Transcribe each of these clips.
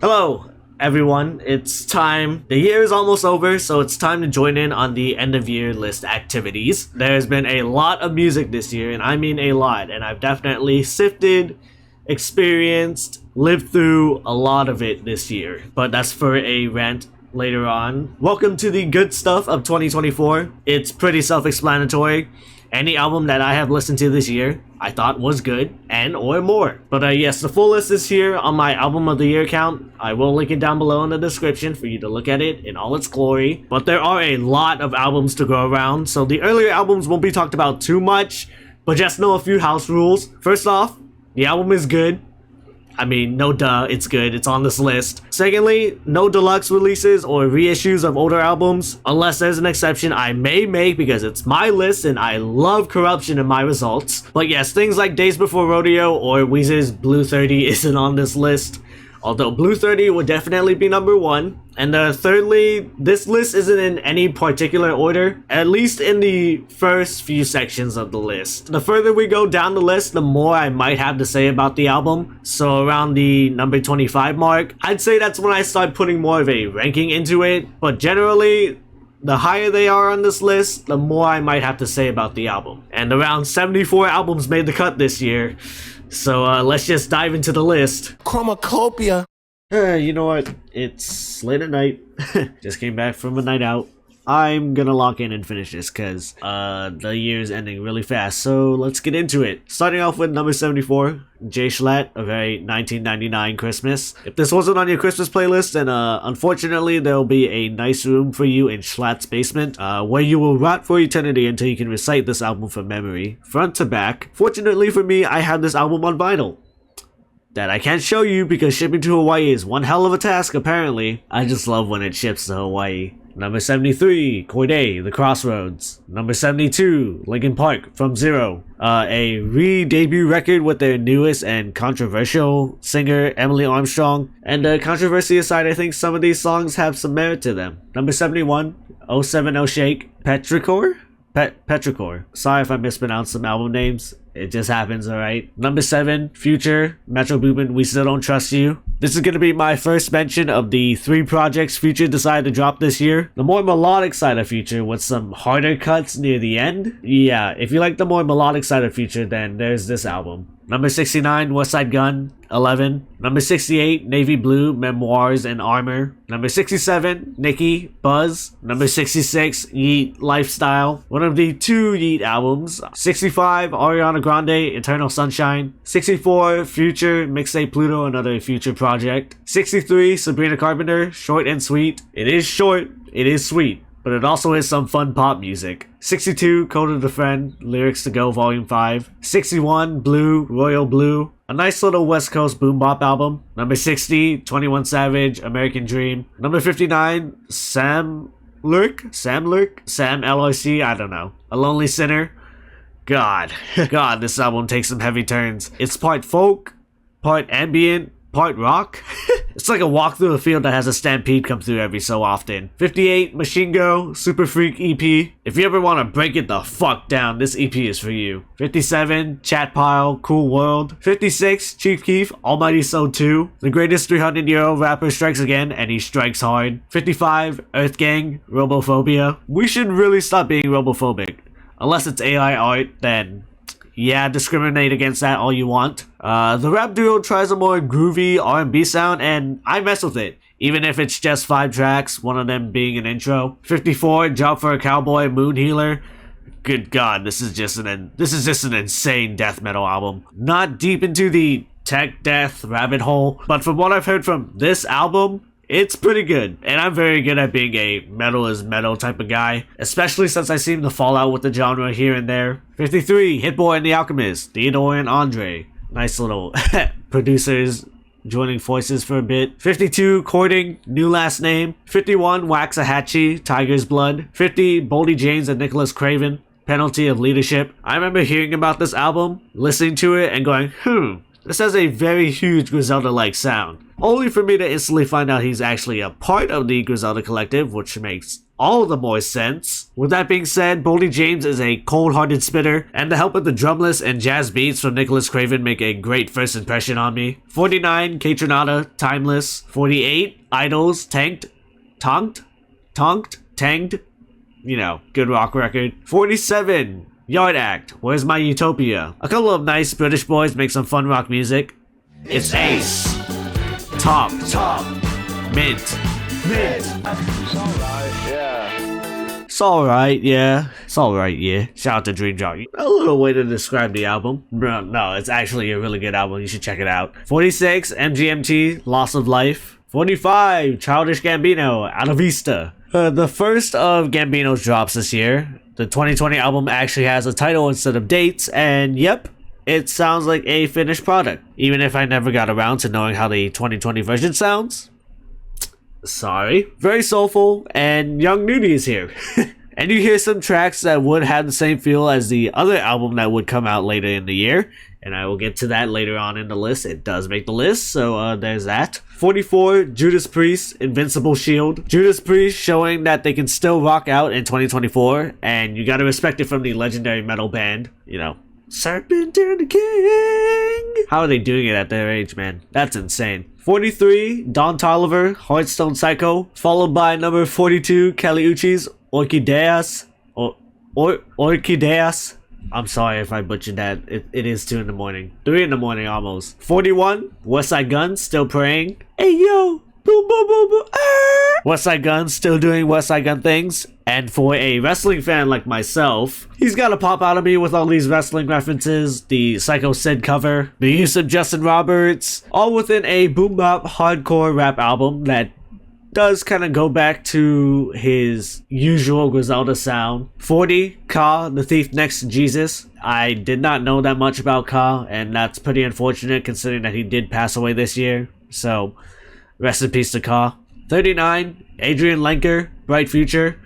Hello, everyone. It's time. The year is almost over, so it's time to join in on the end of year list activities. There's been a lot of music this year, and I mean a lot, and I've definitely sifted, experienced, lived through a lot of it this year. But that's for a rant later on. Welcome to the good stuff of 2024. It's pretty self-explanatory. Any album that I have listened to this year, I thought was good and or more. But yes, the full list is here on my album of the year count. I will link it down below in the description for you to look at it in all its glory. But there are a lot of albums to go around, so the earlier albums won't be talked about too much, but just know a few house rules. First off, the album is good. I mean, no duh, it's good, it's on this list. Secondly, no deluxe releases or reissues of older albums, unless there's an exception I may make because it's my list and I love corruption in my results. But yes, things like Days Before Rodeo or Weezer's Blue 30 isn't on this list, although Blue 30 would definitely be number one. And thirdly, this list isn't in any particular order, at least in the first few sections of the list. The further we go down the list, the more I might have to say about the album. So around the number 25 mark, I'd say that's when I start putting more of a ranking into it. But generally, the higher they are on this list, the more I might have to say about the album. And around 74 albums made the cut this year. So let's just dive into the list. Chromacopia. You know what? It's late at night. Just came back from a night out. I'm gonna lock in and finish this because the year's ending really fast. So let's get into it. Starting off with number 74, Jay Schlatt, A Very 1999 Christmas. If this wasn't on your Christmas playlist, then unfortunately there'll be a nice room for you in Schlatt's basement where you will rot for eternity until you can recite this album from memory, front to back. Fortunately for me, I have this album on vinyl that I can't show you because shipping to Hawaii is one hell of a task apparently. I just love when it ships to Hawaii. Number 73, Corday, The Crossroads. Number 72, Linkin Park, From Zero. A re-debut record with their newest and controversial singer, Emily Armstrong. And controversy aside, I think some of these songs have some merit to them. Number 71, 070 Shake, Petrichor? Petrichor. Sorry if I mispronounced some album names. It just happens, alright? Number 7, Future, Metro Boomin, We Still Don't Trust You. This is gonna be my first mention of the 3 projects Future decided to drop this year. The more melodic side of Future with some harder cuts near the end. Yeah, if you like the more melodic side of Future, then there's this album. Number 69, West Side Gun, 11. Number 68, Navy Blue, Memoirs and Armor. Number 67, Nicki, Buzz. Number 66, Yeet, Lifestyle, one of the 2 Yeet albums. 65, Ariana Grande, Eternal Sunshine. 64, Future, Mixtape Pluto, another Future project. 63, Sabrina Carpenter, Short and Sweet. It is short, it is sweet, but it also has some fun pop music. 62, Code of the Friend, Lyrics to Go Volume 5. 61, Blue, Royal Blue, a nice little West Coast boom bop album. Number 60, 21 Savage, American Dream. Number 59, Sam LRC, I don't know. A Lonely Sinner. God, this album takes some heavy turns. It's part folk, part ambient, part rock. It's like a walk through a field that has a stampede come through every so often. 58, Machine Go, Super Freak EP. If you ever want to break it the fuck down, this EP is for you. 57, Chat Pile, Cool World. 56, Chief Keef, Almighty Soul 2. The greatest 300-year-old rapper strikes again, and he strikes hard. 55, Earth Gang, Robophobia. We should really stop being robophobic. Unless it's AI art, then yeah, discriminate against that all you want. The rap duo tries a more groovy R&B sound, and I mess with it, even if it's just 5 tracks, one of them being an intro. 54, Job for a Cowboy, Moon Healer. Good God, this is just an insane death metal album. Not deep into the tech death rabbit hole, but from what I've heard from this album, it's pretty good, and I'm very good at being a metal is metal type of guy, especially since I seem to fall out with the genre here and there. 53, Hit Boy and the Alchemist, Theodore and Andre. Nice little producers joining forces for a bit. 52, Courting, New Last Name. 51, Waxahachie, Tiger's Blood. 50, Boldy James and Nicholas Craven, Penalty of Leadership. I remember hearing about this album, listening to it, and going, this has a very huge Griselda-like sound. only for me to instantly find out he's actually a part of the Griselda Collective, which makes all the more sense. With that being said, Boldy James is a cold-hearted spitter, and the help of the drumless and jazz beats from Nicholas Craven make a great first impression on me. 49, Catronata, Timeless. 48, Idols, Tanked, Tanged, you know, good rock record. 47, Yard Act, Where's My Utopia? A couple of nice British boys make some fun rock music. It's Ace, Top, Mint. It's alright, yeah. It's alright, yeah. It's alright, yeah. Shout out to Dream Jock. A little way to describe the album. No, it's actually a really good album. You should check it out. 46, MGMT, Loss of Life. 45, Childish Gambino, Alta Vista. The first of Gambino's drops this year. The 2020 album actually has a title instead of dates, and yep, it sounds like a finished product. Even if I never got around to knowing how the 2020 version sounds. Sorry. Very soulful, and Young Nudie is here. And you hear some tracks that would have the same feel as the other album that would come out later in the year, and I will get to that later on in the list. It does make the list, so there's that. 44, Judas Priest, Invincible Shield. Judas Priest showing that they can still rock out in 2024, and you gotta respect it from the legendary metal band, you know. Serpent and the King! How are they doing it at their age, man? That's insane. 43, Don Toliver, Heartstone Psycho, followed by number 42, Kelly Uchis, Orchideas. Orchideas. I'm sorry if I butchered that. It is 2 in the morning. 3 in the morning almost. 41, Westside Gunn, Still Praying. Hey yo! Boom, boom, boom, boom. Westside Gunn still doing Westside Gunn things. And for a wrestling fan like myself, he's gotta pop out of me with all these wrestling references, the Psycho Sid cover, the use of Justin Roberts, all within a boom bop hardcore rap album that does kind of go back to his usual Griselda sound. 40, Ka, The Thief Next to Jesus. I did not know that much about Ka, and that's pretty unfortunate considering that he did pass away this year. So, rest in peace to Ka. 39, Adrian Lenker, Bright Future.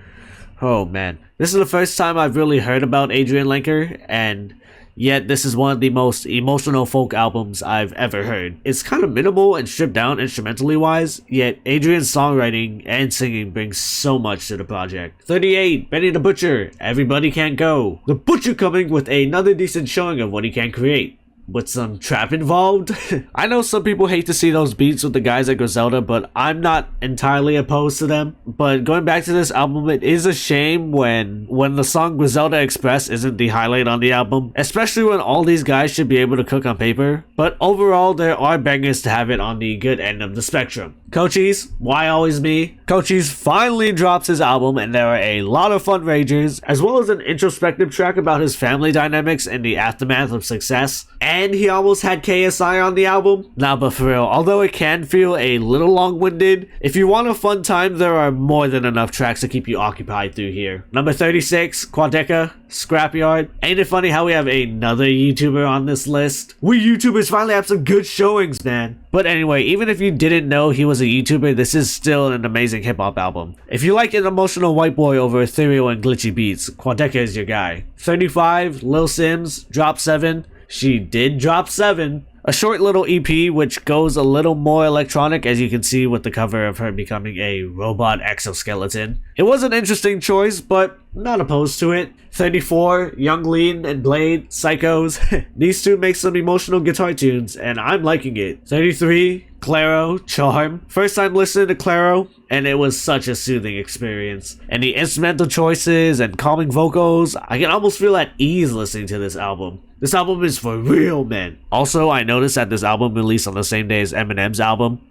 Oh man, this is the first time I've really heard about Adrian Lenker, and yet this is one of the most emotional folk albums I've ever heard. It's kind of minimal and stripped down instrumentally wise, yet Adrian's songwriting and singing brings so much to the project. 38, Benny the Butcher, Everybody Can't Go. The Butcher coming with another decent showing of what he can create. With some trap involved. I know some people hate to see those beats with the guys at Griselda, but I'm not entirely opposed to them. But going back to this album, it is a shame when the song Griselda Express isn't the highlight on the album, especially when all these guys should be able to cook on paper. But overall, there are bangers to have it on the good end of the spectrum. Cochise, Why Always Me? Cochise finally drops his album, and there are a lot of fun ragers, as well as an introspective track about his family dynamics in the aftermath of success. And he almost had KSI on the album. Nah, but for real, although it can feel a little long-winded, if you want a fun time, there are more than enough tracks to keep you occupied through here. Number 36, Quadeca, Scrapyard. Ain't it funny how we have another YouTuber on this list? We YouTubers finally have some good showings, man. But anyway, even if you didn't know he was a YouTuber, this is still an amazing hip-hop album. If you like an emotional white boy over ethereal and glitchy beats, Quadeca is your guy. 35, Lil Sims, Drop 7. She did drop 7. A short little EP which goes a little more electronic, as you can see with the cover of her becoming a robot exoskeleton. It was an interesting choice, but not opposed to it. 34, Young Lean and Blade, Psychos. These two make some emotional guitar tunes, and I'm liking it. 33, Claro, Charm. First time listening to Claro, and it was such a soothing experience. And the instrumental choices and calming vocals, I can almost feel at ease listening to this album. This album is for real, man. Also, I noticed that this album released on the same day as Eminem's album.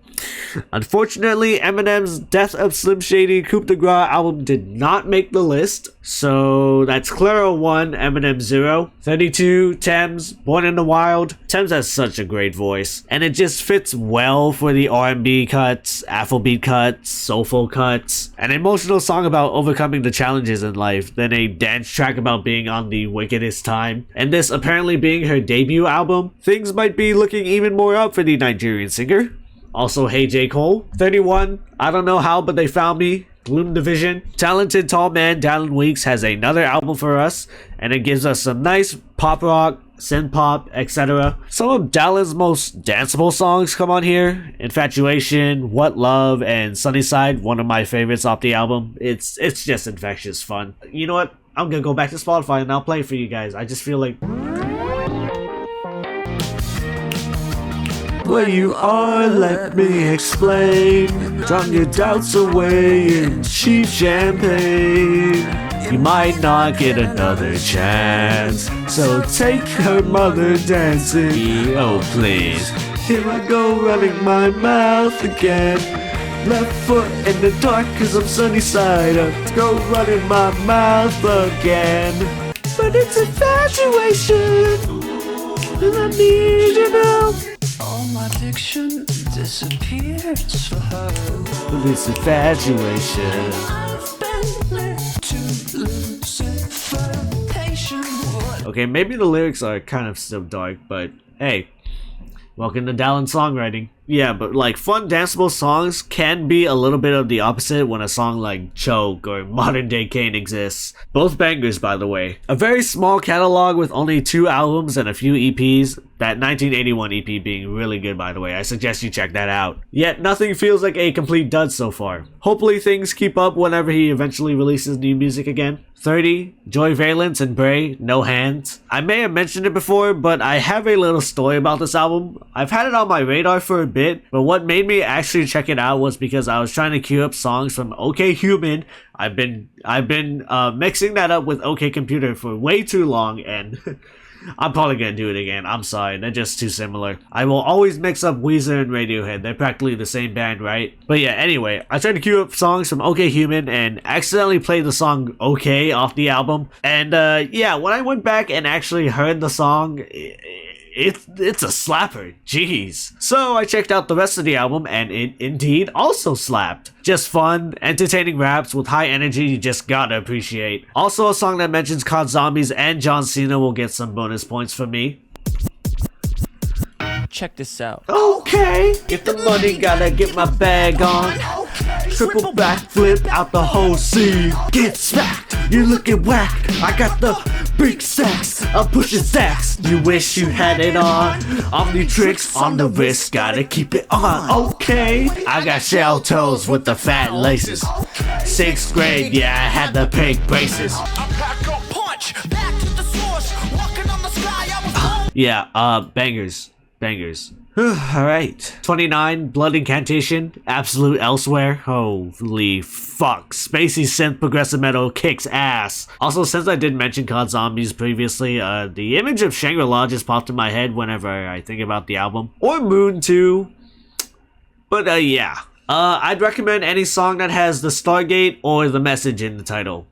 Unfortunately, Eminem's Death of Slim Shady Coup de Grace album did not make the list. So that's Claro 1, Eminem 0. 32, Thames, Born in the Wild. Thames has such a great voice, and it just fits well for the R&B cuts, Afrobeat cuts, soulful cuts, an emotional song about overcoming the challenges in life, then a dance track about being on the wickedest time, and this apparently being her debut album. Things might be looking even more up for the Nigerian singer. Also, Hey J. Cole. 31, I Don't Know How But They Found Me, Gloom Division. Talented tall man Dallin Weeks has another album for us, and it gives us some nice pop rock, synth pop, etc. Some of Dallin's most danceable songs come on here. Infatuation, What Love, and Sunnyside, one of my favorites off the album. It's just infectious fun. You know what? I'm gonna go back to Spotify and I'll play it for you guys. I just feel like... Where you are, let me explain. Drown your doubts away in cheap champagne. You might not get another chance, so take her mother dancing. Oh please. Here I go running my mouth again. Left foot in the dark cause I'm sunny side up. Go running my mouth again. But it's infatuation, and I need you now. All my addiction disappears for her. But it's infatuation. I've been led to lucification. Okay, maybe the lyrics are kind of still dark, but hey, welcome to Dallin songwriting. Yeah, but like fun danceable songs can be a little bit of the opposite when a song like Choke or Modern Day Kane exists. Both bangers, by the way. A very small catalog with only 2 albums and a few EPs. That 1981 EP being really good, by the way. I suggest you check that out. Yet nothing feels like a complete dud so far. Hopefully things keep up whenever he eventually releases new music again. 30, Joy Valence and Bray, No Hands. I may have mentioned it before, but I have a little story about this album. I've had it on my radar for a bit, but what made me actually check it out was because I was trying to queue up songs from OK Human. I've been mixing that up with OK Computer for way too long, and I'm probably gonna do it again. I'm sorry, they're just too similar. I will always mix up Weezer and Radiohead. They're practically the same band, right? But yeah, anyway, I tried to queue up songs from OK Human and accidentally played the song OK off the album. And yeah, when I went back and actually heard the song, it's a slapper, jeez. So I checked out the rest of the album and it indeed also slapped. Just fun, entertaining raps with high energy you just gotta appreciate. Also a song that mentions COD Zombies and John Cena will get some bonus points from me. Check this out. Okay, get the money, gotta get my bag on. Triple backflip out the whole scene. Get smacked, you looking whack. I got the big sacks, I'm pushing sacks. You wish you had it on. Omni tricks on the wrist, gotta keep it on. Okay, I got shell toes with the fat laces. 6th grade, yeah, I had the pink braces. Yeah, bangers. Alright. 29, Blood Incantation, Absolute Elsewhere. Holy fuck. Spacey synth progressive metal kicks ass. Also, since I did mention COD Zombies previously, the image of Shangri-La just popped in my head whenever I think about the album. Or Moon too. But yeah. I'd recommend any song that has the Stargate or the message in the title.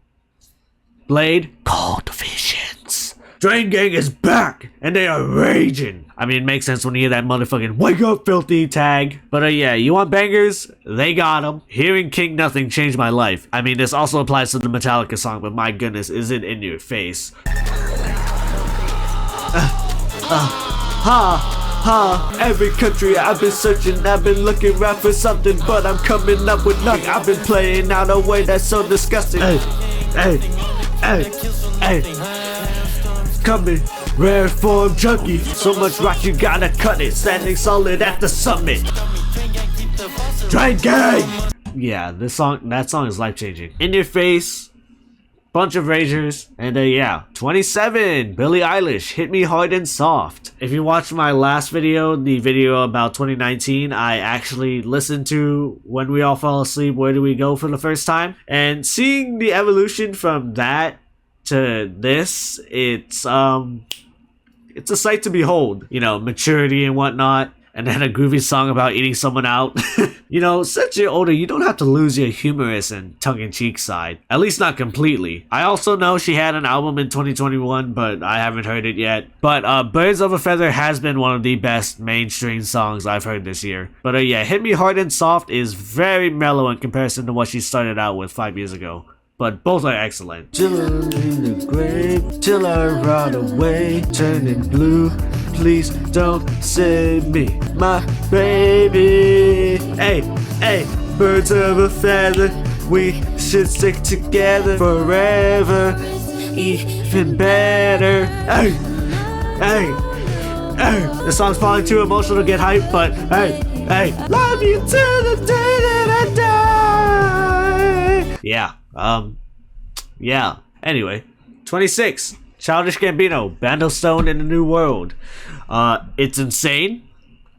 Blade, Cold Visions. Drain Gang is back, and they are raging. I mean, it makes sense when you hear that motherfucking "Wake up, filthy" tag. But yeah, you want bangers? They got them. Hearing King Nothing changed my life. I mean, this also applies to the Metallica song, but my goodness, is it in your face? Every country I've been searching, I've been looking around for something, but I'm coming up with nothing. I've been playing out a way that's so disgusting. Hey. Coming, rare form junkie. So much rock you gotta cut it. Standing solid at the summit. Drain Gang! Yeah, that song is life changing. In Your Face, bunch of ragers, and yeah, 27, Billie Eilish, Hit Me Hard and Soft. If you watched my last video, the video about 2019, I actually listened to When We All Fall Asleep, Where Do We Go for the first time, and seeing the evolution from that to this, it's a sight to behold. You know, maturity and whatnot, and then a groovy song about eating someone out. You know, since you're older, you don't have to lose your humorous and tongue-in-cheek side. At least not completely. I also know she had an album in 2021, but I haven't heard it yet. But Birds of a Feather has been one of the best mainstream songs I've heard this year. But yeah, Hit Me Hard and Soft is very mellow in comparison to what she started out with 5 years ago. But both are excellent. Chillin' in the grave, till I rot away, turning blue. Please don't save me, my baby. Hey, birds of a feather, we should stick together forever. Even better. Hey, hey, hey. The song's probably too emotional to get hyped, but hey, hey. Love you till the day that I die. Yeah, yeah. Anyway, 26. Childish Gambino, Band of Stone in a New World. It's insane,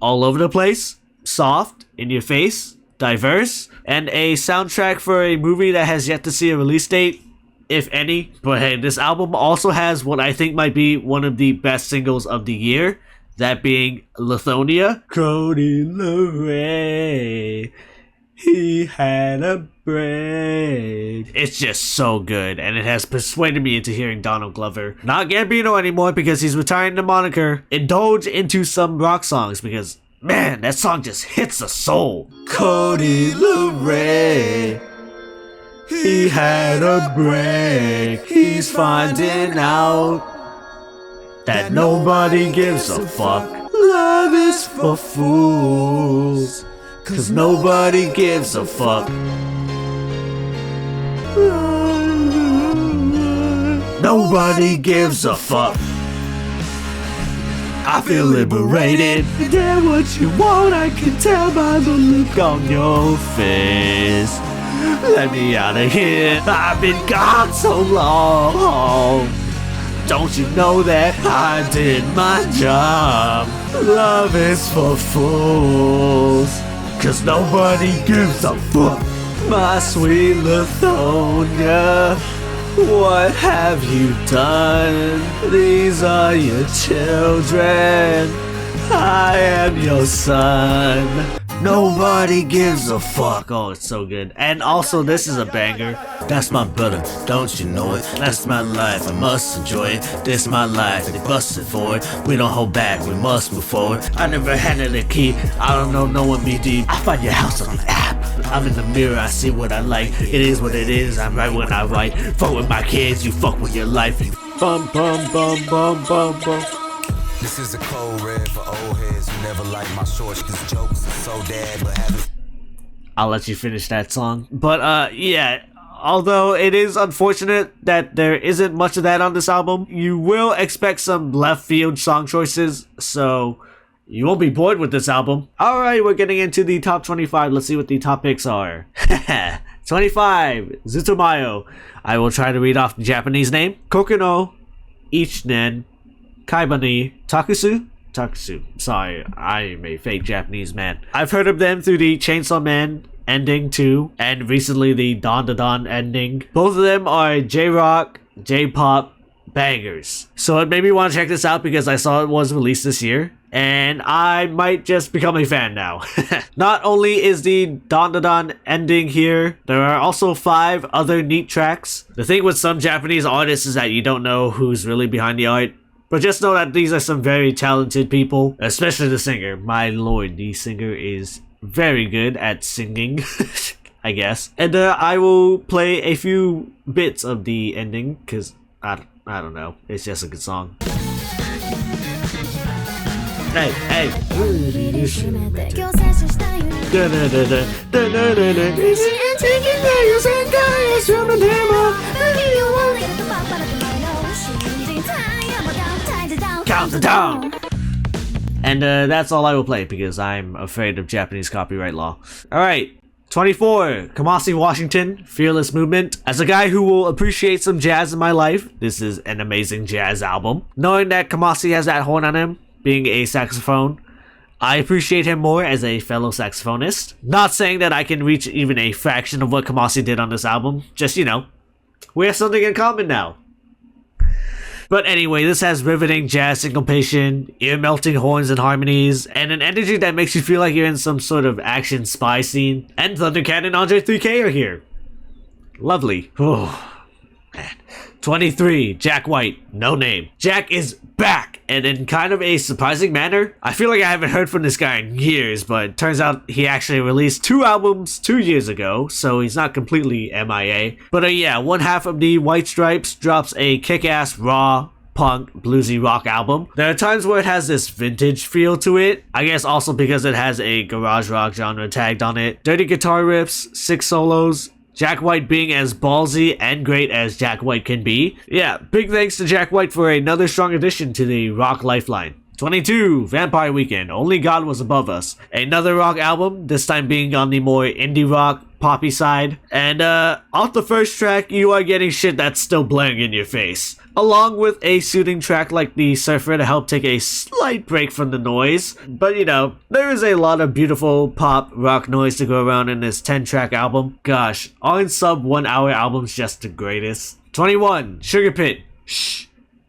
all over the place, soft, in your face, diverse, and a soundtrack for a movie that has yet to see a release date, if any. But hey, this album also has what I think might be one of the best singles of the year, that being Lithonia. Cody LeRae, he had a break. It's just so good, and it has persuaded me into hearing Donald Glover, not Gambino anymore because he's retiring the moniker, indulge into some rock songs because, man, that song just hits the soul. Cody LeRae, he had a break. He's finding out that nobody gives a fuck. Love is for fools, 'cause nobody gives a fuck. Nobody gives a fuck. I feel liberated. Get what you want, I can tell by the look on your face. Let me out of here, I've been gone so long. Don't you know that I did my job? Love is for fools, 'cause nobody gives a fuck. My sweet Lithonia, what have you done? These are your children, I am your son. Nobody gives a fuck. Oh, it's so good. And also, this is a banger. That's my brother, don't you know it? That's my life, I must enjoy it. This my life, they busted for it. We don't hold back, we must move forward. I never handed a key, I don't know no one be deep. I find your house on the app. I'm in the mirror, I see what I like. It is what it is, I'm right when I write. Fuck with my kids, you fuck with your life. Bum bum bum bum bum bum. This is a cold red for old heads who never like my shorts, 'cause jokes are so bad, but haven't. I'll let you finish that song. But yeah, although it is unfortunate that there isn't much of that on this album, you will expect some left field song choices, so you won't be bored with this album. Alright, we're getting into the top 25. Let's see what the top picks are. 25, Zutomayo. I will try to read off the Japanese name. Kokuno Ichinen Kaibani Takusu. Sorry, I'm a fake Japanese man. I've heard of them through the Chainsaw Man ending too, and recently the Don Da Don ending. Both of them are J-Rock, J-Pop bangers. So it made me want to check this out because I saw it was released this year, and I might just become a fan now. Not only is the Don Da Don ending here, there are also 5 other neat tracks. The thing with some Japanese artists is that you don't know who's really behind the art. But just know that these are some very talented people, especially the singer. My lord, the singer is very good at singing, I guess. And I will play a few bits of the ending, because I don't know, it's just a good song. Hey, hey. Count it down! And that's all I will play because I'm afraid of Japanese copyright law. Alright, 24, Kamasi Washington, Fearless Movement. As a guy who will appreciate some jazz in my life, this is an amazing jazz album. Knowing that Kamasi has that horn on him, being a saxophone, I appreciate him more as a fellow saxophonist. Not saying that I can reach even a fraction of what Kamasi did on this album, just, you know, we have something in common now. But anyway, this has riveting jazz syncopation, ear-melting horns and harmonies, and an energy that makes you feel like you're in some sort of action spy scene. And Thundercat and Andre 3K are here. Lovely. Oh, man. 23, Jack White, no name. Jack is back, and in kind of a surprising manner. I feel like I haven't heard from this guy in years, but it turns out he actually released 2 albums 2 years ago, so he's not completely MIA. But yeah, one half of the White Stripes drops a kick-ass, raw, punk, bluesy rock album. There are times where it has this vintage feel to it, I guess also because it has a garage rock genre tagged on it. Dirty guitar riffs, 6 solos, Jack White being as ballsy and great as Jack White can be. Yeah, big thanks to Jack White for another strong addition to the rock lifeline. 22, Vampire Weekend, Only God Was Above Us. Another rock album, this time being on the more indie rock, poppy side. And off the first track, you are getting shit that's still blaring in your face. Along with a soothing track like The Surfer to help take a slight break from the noise. But you know, there is a lot of beautiful pop rock noise to go around in this 10-track album. Gosh, on sub 1 hour albums just the greatest. 21, Sugar Pit. Shh.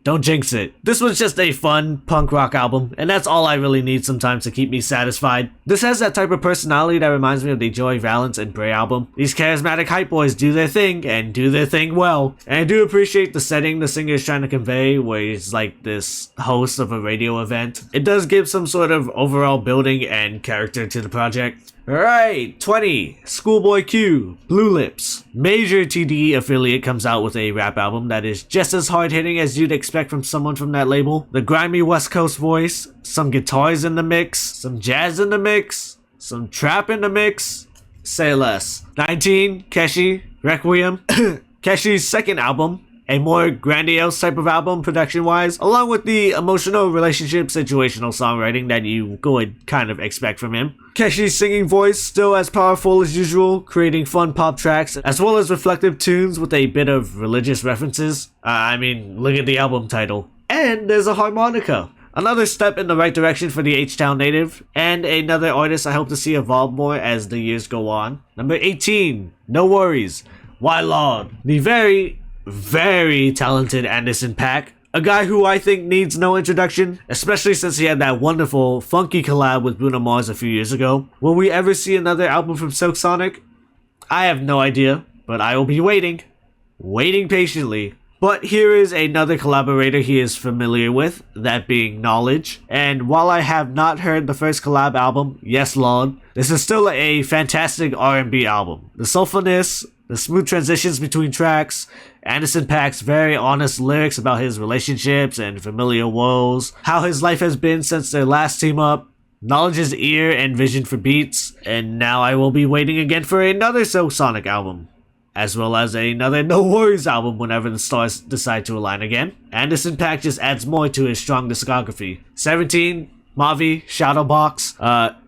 Don't jinx it. This was just a fun punk rock album, and that's all I really need sometimes to keep me satisfied. This has that type of personality that reminds me of the Joey Valence and Bray album. These charismatic hype boys do their thing, and do their thing well. And I do appreciate the setting the singer is trying to convey, where he's like this host of a radio event. It does give some sort of overall building and character to the project. Alright, 20, Schoolboy Q, Blue Lips. Major TDE affiliate comes out with a rap album that is just as hard-hitting as you'd expect from someone from that label. The grimy West Coast voice, some guitars in the mix, some jazz in the mix, some trap in the mix. Say less. 19, Keshi, Requiem. Keshi's second album. A more grandiose type of album production-wise, along with the emotional relationship situational songwriting that you would kind of expect from him. Keshi's singing voice still as powerful as usual, creating fun pop tracks, as well as reflective tunes with a bit of religious references. I mean, look at the album title. And there's a harmonica. Another step in the right direction for the H-Town native, and another artist I hope to see evolve more as the years go on. Number 18, No Worries, Why Lord. The very talented Anderson .Paak, a guy who I think needs no introduction, especially since he had that wonderful, funky collab with Bruno Mars a few years ago. Will we ever see another album from Silk Sonic? I have no idea, but I will be waiting patiently. But here is another collaborator he is familiar with, that being Knowledge. And while I have not heard the first collab album, Yes Lord, this is still a fantastic R&B album. The soulfulness, the smooth transitions between tracks, Anderson .Paak's very honest lyrics about his relationships and familial woes, how his life has been since their last team up, Knowledge's ear and vision for beats, and now I will be waiting again for another Silk Sonic album, as well as another No Worries album whenever the stars decide to align again. Anderson .Paak just adds more to his strong discography. 17, Mavi, Shadowbox,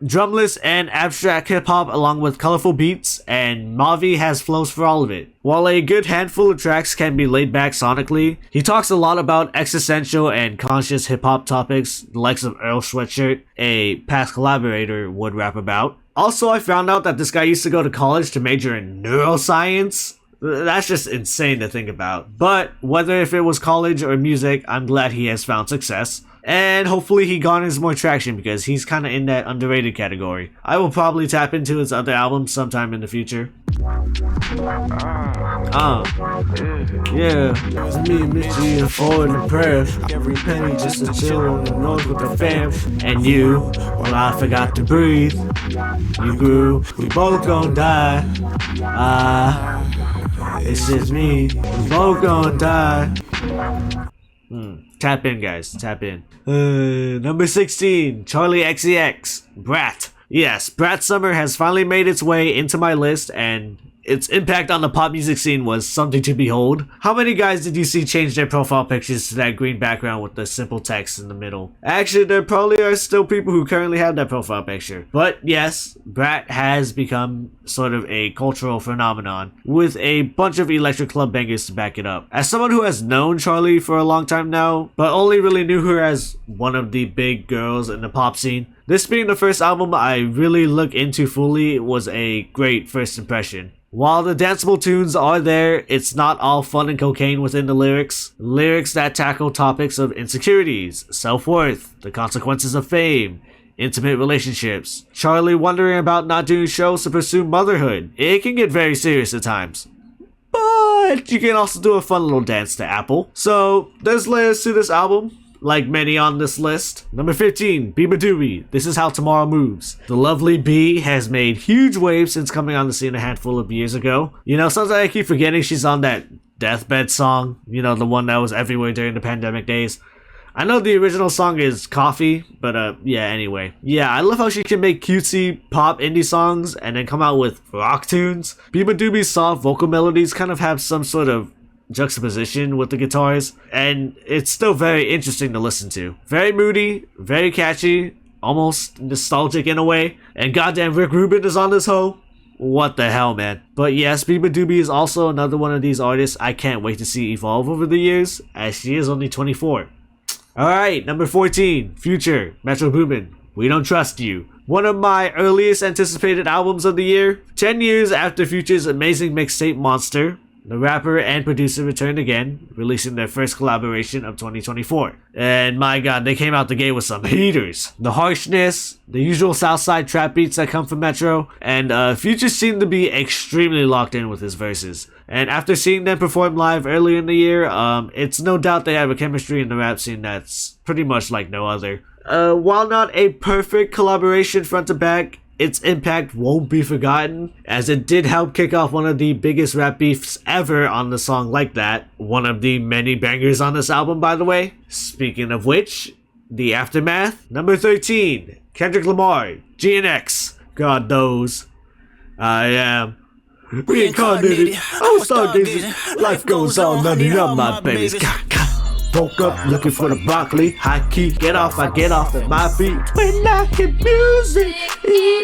drumless and abstract hip-hop along with colorful beats, and Mavi has flows for all of it. While a good handful of tracks can be laid back sonically, he talks a lot about existential and conscious hip-hop topics, the likes of Earl Sweatshirt, a past collaborator, would rap about. Also, I found out that this guy used to go to college to major in neuroscience. That's just insane to think about. But whether if it was college or music, I'm glad he has found success. And hopefully he garners more traction because he's kind of in that underrated category. I will probably tap into his other albums sometime in the future. Yeah, me and Mitchie are forward and prayers. Every penny just to chill on the north with the fam. And you, well I forgot to breathe. You grew, we both gon' die. It's just me, we both gon' die. Tap in, guys. Tap in. Number 16, Charlie XCX, Brat. Yes, Brat Summer has finally made its way into my list, and its impact on the pop music scene was something to behold. How many guys did you see change their profile pictures to that green background with the simple text in the middle? Actually, there probably are still people who currently have that profile picture. But yes, Brat has become sort of a cultural phenomenon with a bunch of electric club bangers to back it up. As someone who has known Charlie for a long time now, but only really knew her as one of the big girls in the pop scene, this being the first album I really look into fully was a great first impression. While the danceable tunes are there, it's not all fun and cocaine within the lyrics. Lyrics that tackle topics of insecurities, self-worth, the consequences of fame, intimate relationships, Charlie wondering about not doing shows to pursue motherhood. It can get very serious at times. But you can also do a fun little dance to Apple. So there's layers to this album, like many on this list. Number 15, Biba Doobie, This Is How Tomorrow Moves. The lovely B has made huge waves since coming on the scene a handful of years ago. You know, sometimes I keep forgetting she's on that Deathbed song, you know, the one that was everywhere during the pandemic days. I know the original song is Coffee, but yeah, anyway. Yeah, I love how she can make cutesy pop indie songs and then come out with rock tunes. Biba Doobie's soft vocal melodies kind of have some sort of juxtaposition with the guitars, and it's still very interesting to listen to. Very moody, very catchy, almost nostalgic in a way, and goddamn Rick Rubin is on this hoe. What the hell, man. But yes, Biba Doobie is also another one of these artists I can't wait to see evolve over the years, as she is only 24. Alright, number 14, Future, Metro Boomin, We Don't Trust You. One of my earliest anticipated albums of the year. 10 years after Future's amazing mixtape Monster, the rapper and producer returned again, releasing their first collaboration of 2024. And my god, they came out the gate with some heaters. The harshness, the usual Southside trap beats that come from Metro, and Future seemed to be extremely locked in with his verses. And after seeing them perform live earlier in the year, it's no doubt they have a chemistry in the rap scene that's pretty much like no other. While not a perfect collaboration front to back, its impact won't be forgotten, as it did help kick off one of the biggest rap beefs ever on the song Like That, one of the many bangers on this album, by the way. Speaking of which, the aftermath. Number 13, Kendrick Lamar, GNX, God knows I am reincarnated. I was stargazing. Life goes on, none of my babies. Woke up looking for the broccoli. High key, get off, I get off at my feet. When I hear music,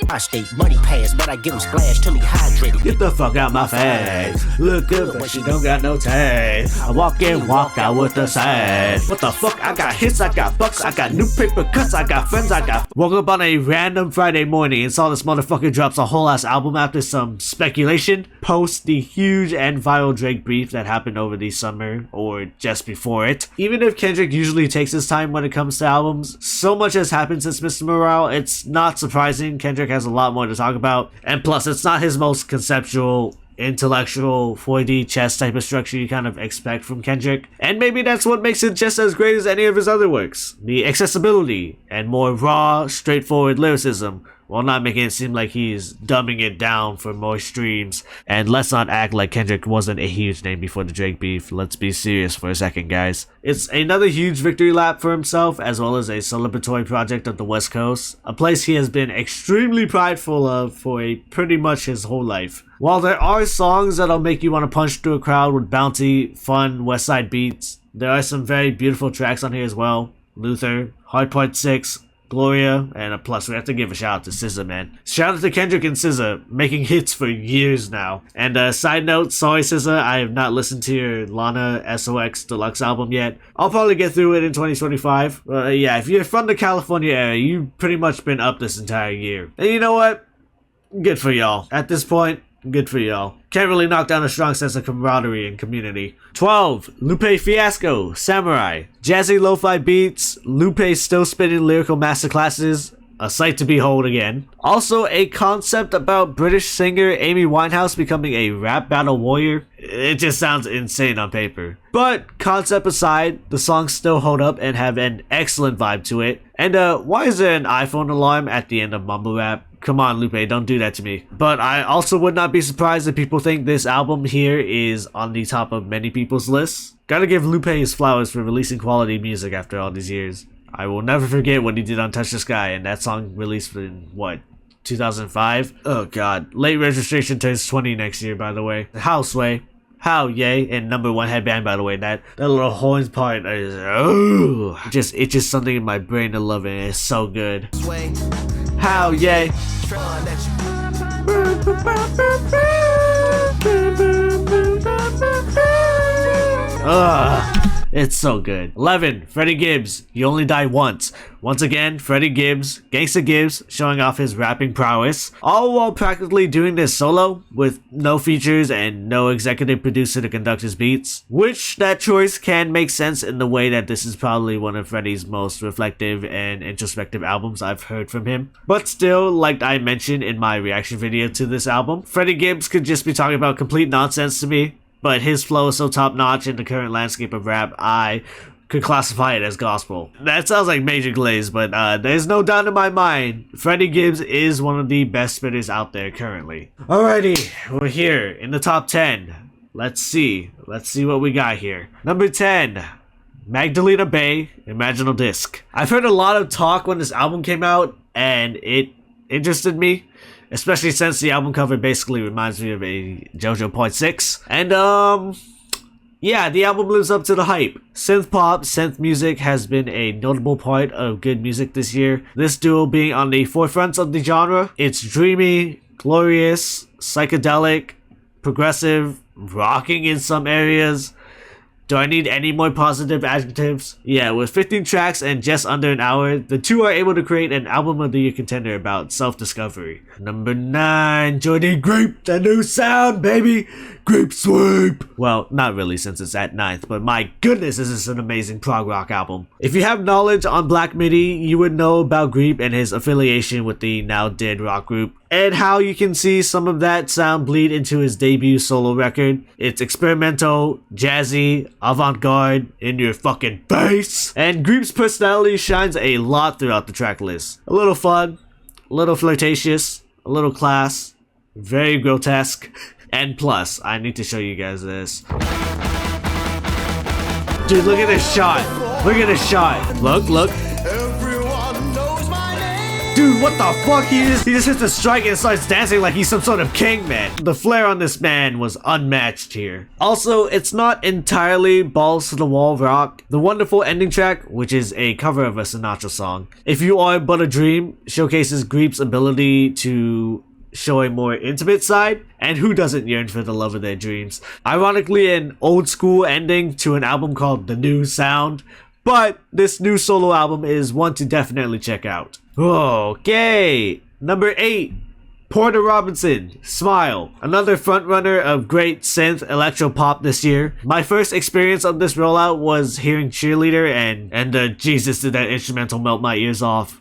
I stay money pass, but I give him splash till he hydrated. get the fuck out my face. Look good, but she don't got no taste. I walk in, walk out with the same. What the fuck? I got hits, I got bucks, I got new paper cuts, I got friends, I got. Woke up on a random Friday morning and saw this motherfucker drops a whole ass album after some speculation. Post the huge and viral Drake beef that happened over the summer or just before it. Even if Kendrick usually takes his time when it comes to albums, so much has happened since Mr. Morale, it's not surprising Kendrick has a lot more to talk about. And plus, it's not his most conceptual, intellectual 4D chess type of structure you kind of expect from Kendrick. And maybe that's what makes it just as great as any of his other works. The accessibility and more raw, straightforward lyricism, while not making it seem like he's dumbing it down for more streams. And let's not act like Kendrick wasn't a huge name before the Drake beef. Let's be serious for a second, guys. It's another huge victory lap for himself, as well as a celebratory project of the West Coast, a place he has been extremely prideful of for pretty much his whole life. While there are songs that'll make you want to punch through a crowd with bouncy, fun West Side beats, there are some very beautiful tracks on here as well. Luther, Hard Part 6, Gloria, and plus we have to give a shout out to SZA, man. Shout out to Kendrick and SZA, making hits for years now. And side note, sorry SZA, I have not listened to your Lana SOX Deluxe album yet. I'll probably get through it in 2025. Yeah, if you're from the California area, you've pretty much been up this entire year. And you know what? Good for y'all. At this point, good for y'all. Can't really knock down a strong sense of camaraderie and community. 12. Lupe Fiasco, Samurai. Jazzy lo-fi beats, Lupe still spitting lyrical masterclasses, a sight to behold again. Also, a concept about British singer Amy Winehouse becoming a rap battle warrior. It just sounds insane on paper. But, concept aside, the songs still hold up and have an excellent vibe to it. And why is there an iPhone alarm at the end of mumble rap? Come on, Lupe, don't do that to me. But I also would not be surprised if people think this album here is on the top of many people's lists. Gotta give Lupe his flowers for releasing quality music after all these years. I will never forget what he did on Touch the Sky, and that song released in, what, 2005? Oh god. Late Registration turns 20 next year, by the way. How Sway. How Yay, and number one headband, by the way. That little horns part is, oh, it's just something in my brain to love, and it's so good. How Yay. Ugh. It's so good. 11. Freddie Gibbs, You Only Die Once. Once again, Freddie Gibbs, Gangsta Gibbs, showing off his rapping prowess, all while practically doing this solo, with no features and no executive producer to conduct his beats. Which, that choice can make sense in the way that this is probably one of Freddie's most reflective and introspective albums I've heard from him. But still, like I mentioned in my reaction video to this album, Freddie Gibbs could just be talking about complete nonsense to me. But his flow is so top-notch in the current landscape of rap, I could classify it as gospel. That sounds like major glaze, but there's no doubt in my mind, Freddie Gibbs is one of the best spitters out there currently. Alrighty, we're here in the top 10. Let's see what we got here. Number 10, Magdalena Bay, Imaginal Disc. I've heard a lot of talk when this album came out, and it interested me, especially since the album cover basically reminds me of a JoJo Point 6. And yeah, the album lives up to the hype. Synth pop, synth music has been a notable part of good music this year. This duo being on the forefront of the genre. It's dreamy, glorious, psychedelic, progressive, rocking in some areas. Do I need any more positive adjectives? Yeah, with 15 tracks and just under an hour, the two are able to create an album of the year contender about self-discovery. Number 9, joining Grape, the new sound, baby! Grape Sweep! Well, not really since it's at 9th, but my goodness, this is an amazing prog rock album. If you have knowledge on Black Midi, you would know about Grape and his affiliation with the now dead rock group, and how you can see some of that sound bleed into his debut solo record. It's experimental, jazzy, avant-garde, in your fucking face, and Grape's personality shines a lot throughout the track list. A little fun, a little flirtatious, a little class, very grotesque. And plus, I need to show you guys this. Dude, look at this shot. Look at this shot. Look. Dude, what the fuck? He just hits the strike and starts dancing like he's some sort of king, man. The flair on this man was unmatched here. Also, it's not entirely balls to the wall rock. The wonderful ending track, which is a cover of a Sinatra song, If You Are But a Dream, showcases Grape's ability to show a more intimate side, and who doesn't yearn for the love of their dreams? Ironically, an old school ending to an album called The New Sound, but this new solo album is one to definitely check out. Okay, number 8, Porter Robinson, Smile, another frontrunner of great synth electro pop this year. My first experience of this rollout was hearing Cheerleader, and Jesus, did that instrumental melt my ears off.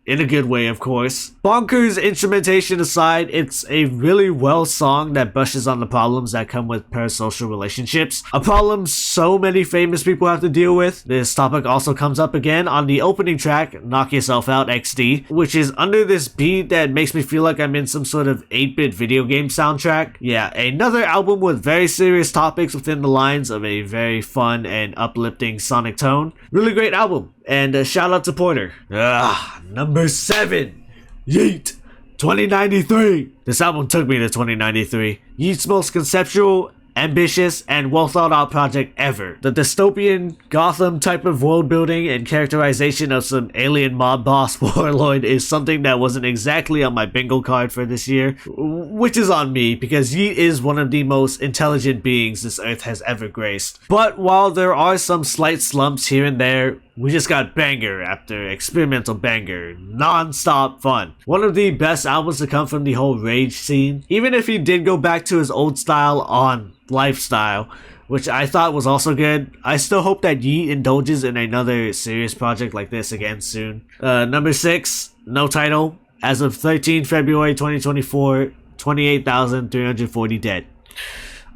In a good way, of course. Bonkers instrumentation aside, it's a really well song that brushes on the problems that come with parasocial relationships. A problem so many famous people have to deal with. This topic also comes up again on the opening track, Knock Yourself Out XD, which is under this beat that makes me feel like I'm in some sort of 8-bit video game soundtrack. Yeah, another album with very serious topics within the lines of a very fun and uplifting sonic tone. Really great album. And a shout out to Porter. Number 7, Yeet, 2093. This album took me to 2093. Yeet's most conceptual, ambitious, and well thought out project ever. The dystopian Gotham type of world building and characterization of some alien mob boss warlord is something that wasn't exactly on my bingo card for this year, which is on me because Yeet is one of the most intelligent beings this earth has ever graced. But while there are some slight slumps here and there, we just got banger after experimental banger, non-stop fun. One of the best albums to come from the whole rage scene. Even if he did go back to his old style on Lifestyle, which I thought was also good, I still hope that Yeet indulges in another serious project like this again soon. Number 6, No Title. As of 13 February 2024, 28,340 dead.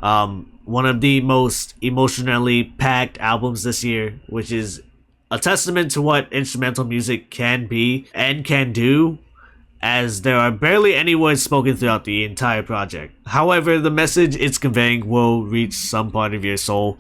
One of the most emotionally packed albums this year, which is a testament to what instrumental music can be and can do, as there are barely any words spoken throughout the entire project. However, the message it's conveying will reach some part of your soul,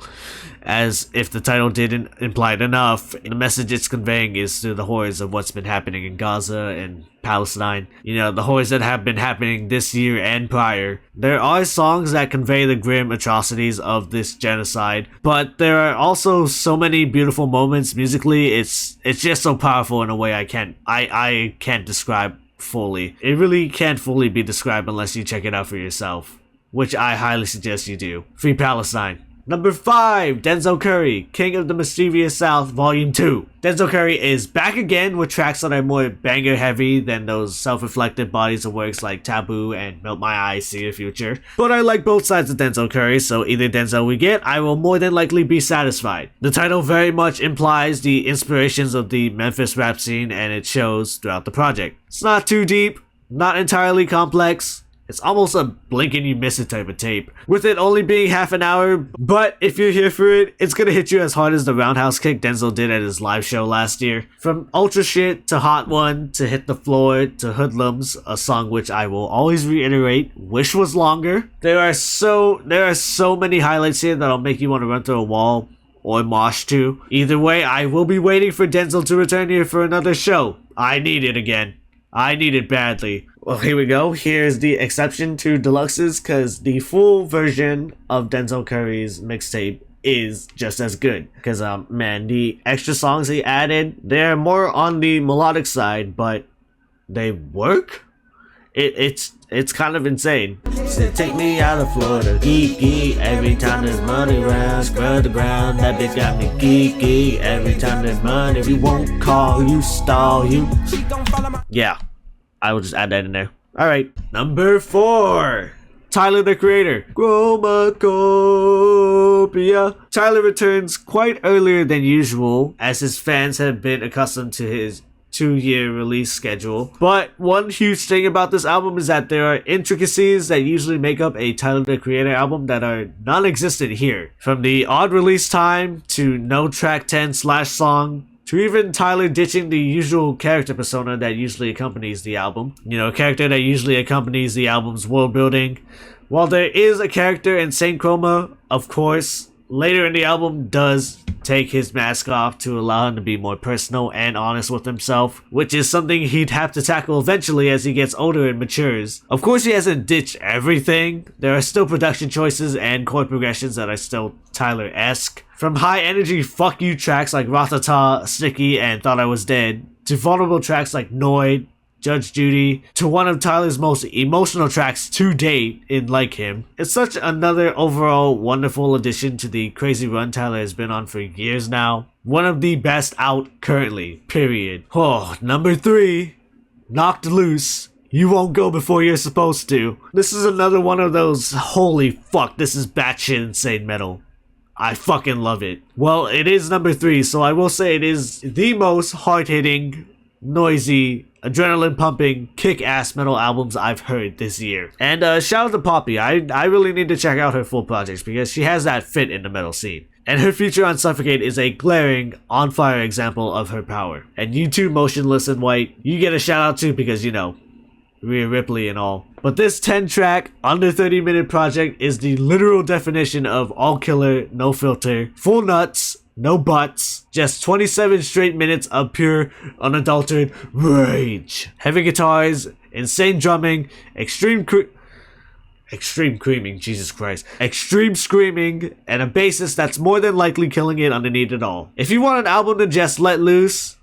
as if the title didn't imply it enough, the message it's conveying is through the horrors of what's been happening in Gaza and Palestine. You know, the horrors that have been happening this year and prior. There are songs that convey the grim atrocities of this genocide, but there are also so many beautiful moments musically. It's just so powerful in a way I can't describe fully. It really can't fully be described unless you check it out for yourself, which I highly suggest you do. Free Palestine. Number 5, Denzel Curry, King of the Mischievous South, Volume 2. Denzel Curry is back again with tracks that are more banger heavy than those self-reflective bodies of works like Taboo and Melt My Eyes, See Your Future. But I like both sides of Denzel Curry, so either Denzel we get, I will more than likely be satisfied. The title very much implies the inspirations of the Memphis rap scene, and it shows throughout the project. It's not too deep, not entirely complex. It's almost a blink and you miss it type of tape, with it only being half an hour, but if you're here for it, it's gonna hit you as hard as the roundhouse kick Denzel did at his live show last year. From Ultra Shit to Hot One to Hit the Floor to Hoodlums, a song which I will always reiterate, wish was longer. There are so many highlights here that'll make you want to run through a wall or Mosh 2. Either way, I will be waiting for Denzel to return here for another show. I need it again. I need it badly. Well, here we go. Here's the exception to deluxes, because the full version of Denzel Curry's mixtape is just as good. Because, man, the extra songs he added, they're more on the melodic side, but they work? It's kind of insane. So take me out of Florida, geeky. Every time there's money around, scrub the ground. That bitch got me geeky. Every time there's money, we won't call you, stall you. Yeah, I will just add that in there. All right, number 4. Tyler the Creator, Chromacopia. Tyler returns quite earlier than usual, as his fans have been accustomed to his 2-year release schedule. But one huge thing about this album is that there are intricacies that usually make up a Tyler the Creator album that are non-existent here. From the odd release time, to no track 10/song, to even Tyler ditching the usual character persona that usually accompanies the album. You know, a character that usually accompanies the album's world building. While there is a character in Saint Chroma, of course, later in the album does take his mask off to allow him to be more personal and honest with himself, which is something he'd have to tackle eventually as he gets older and matures. Of course, he hasn't ditched everything. There are still production choices and chord progressions that are still Tyler-esque. From high energy fuck you tracks like Ratata, Sticky, and Thought I Was Dead, to vulnerable tracks like Noid, Judge Judy, to one of Tyler's most emotional tracks to date in Like Him. It's such another overall wonderful addition to the crazy run Tyler has been on for years now. One of the best out currently, period. Oh, number 3, Knocked Loose. You won't go before you're supposed to. This is another one of those holy fuck, this is batshit insane metal. I fucking love it. Well, it is number 3, so I will say it is the most hard-hitting, noisy, adrenaline-pumping, kick-ass metal albums I've heard this year. And shout out to Poppy. I really need to check out her full projects because she has that fit in the metal scene. And her feature on Suffocate is a glaring, on-fire example of her power. And you too, Motionless in White, you get a shout out too because, you know, Rhea Ripley and all. But this 10-track, under 30-minute project is the literal definition of all killer, no filter, full nuts, no butts, just 27 straight minutes of pure, unadulterated rage. Heavy guitars, insane drumming, extreme screaming, Jesus Christ. Extreme screaming, and a bassist that's more than likely killing it underneath it all. If you want an album to just let loose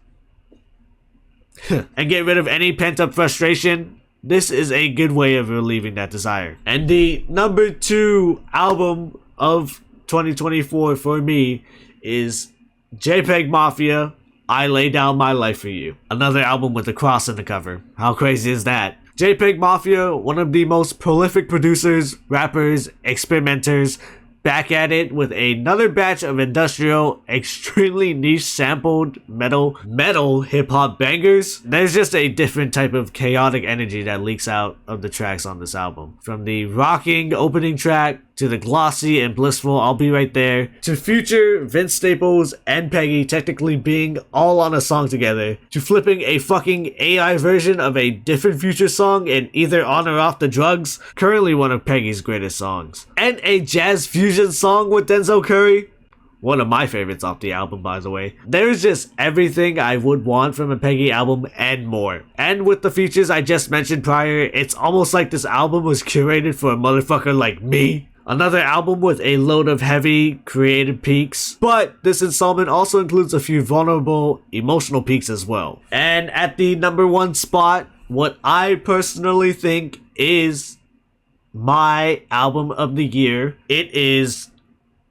and get rid of any pent-up frustration, this is a good way of relieving that desire. And the number 2 album of 2024 for me is JPEG Mafia, I Lay Down My Life For You. Another album with a cross in the cover. How crazy is that? JPEG Mafia, one of the most prolific producers, rappers, experimenters, back at it with another batch of industrial, extremely niche sampled metal hip-hop bangers. There's just a different type of chaotic energy that leaks out of the tracks on this album. From the rocking opening track, to the glossy and blissful I'll Be Right There, to Future, Vince Staples, and Peggy technically being all on a song together, to flipping a fucking AI version of a different Future song in Either On or Off the Drugs, currently one of Peggy's greatest songs, and a jazz fusion song with Denzel Curry, one of my favorites off the album, by the way. There's just everything I would want from a Peggy album and more. And with the features I just mentioned prior, it's almost like this album was curated for a motherfucker like me. Another album with a load of heavy, creative peaks, but this installment also includes a few vulnerable, emotional peaks as well. And at the number 1 spot, what I personally think is my album of the year, it is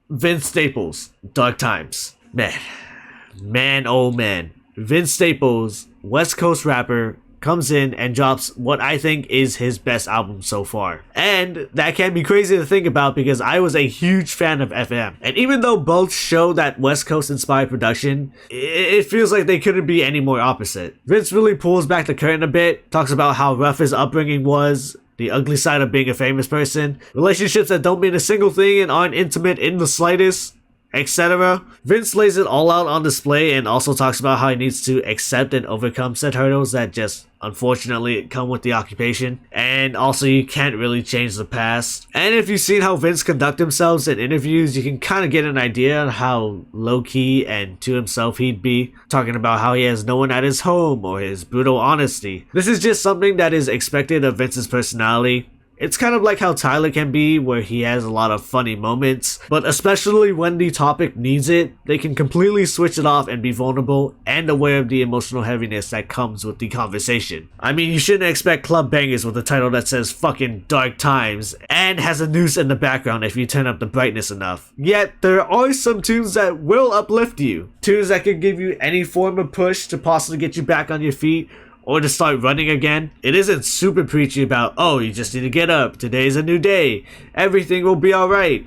Vince Staples, Dark Times. Man, oh man. Vince Staples, West Coast rapper, comes in and drops what I think is his best album so far. And that can be crazy to think about because I was a huge fan of FM. And even though both show that West Coast inspired production, it feels like they couldn't be any more opposite. Vince really pulls back the curtain a bit, talks about how rough his upbringing was, the ugly side of being a famous person, relationships that don't mean a single thing and aren't intimate in the slightest, etc. Vince lays it all out on display and also talks about how he needs to accept and overcome said hurdles that just unfortunately come with the occupation, and also you can't really change the past. And if you've seen how Vince conduct himself in interviews, you can kind of get an idea on how low-key and to himself he'd be, talking about how he has no one at his home or his brutal honesty. This is just something that is expected of Vince's personality. It's kind of like how Tyler can be, where he has a lot of funny moments, but especially when the topic needs it, they can completely switch it off and be vulnerable and aware of the emotional heaviness that comes with the conversation. I mean, you shouldn't expect club bangers with a title that says fucking dark times and has a noose in the background if you turn up the brightness enough. Yet, there are some tunes that will uplift you. Tunes that can give you any form of push to possibly get you back on your feet, or to start running again. It isn't super preachy about, oh, you just need to get up, today's a new day, everything will be alright.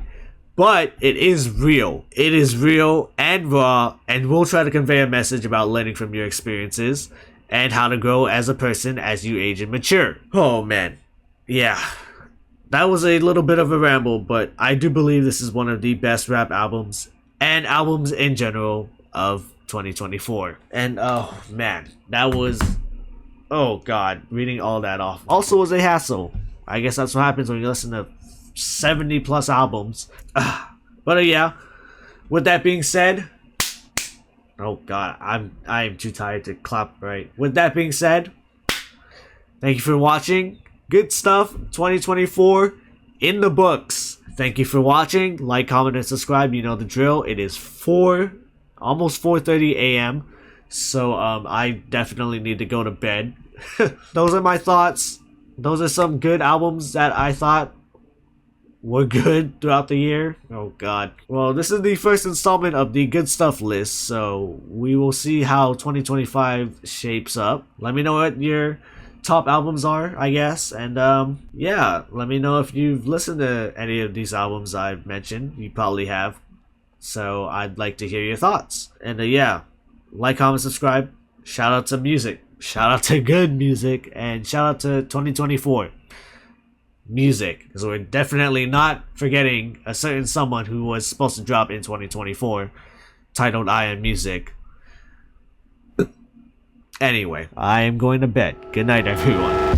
But it is real. It is real and raw, and will try to convey a message about learning from your experiences and how to grow as a person as you age and mature. Oh man, yeah. That was a little bit of a ramble, but I do believe this is one of the best rap albums, and albums in general, of 2024. And oh man, that was... oh god, reading all that off also was a hassle. I guess that's what happens when you listen to 70 plus albums. But yeah, with that being said, oh god, I am too tired to clap right. With that being said, thank you for watching. Good stuff, 2024 in the books. Thank you for watching. Like, comment, and subscribe. You know the drill. It is almost 4:30 a.m. So I definitely need to go to bed. Those are my thoughts. Those are some good albums that I thought were good throughout the year. Oh god. Well, this is the first installment of the good stuff list, so we will see how 2025 shapes up. Let me know what your top albums are, I guess, and yeah, let me know if you've listened to any of these albums I've mentioned. You probably have, so I'd like to hear your thoughts. And yeah, like, comment, subscribe. Shout out to music. Shout out to good music. And shout out to 2024 music. Because we're definitely not forgetting a certain someone who was supposed to drop in 2024. Titled I Am Music. Anyway, I am going to bed. Good night, everyone.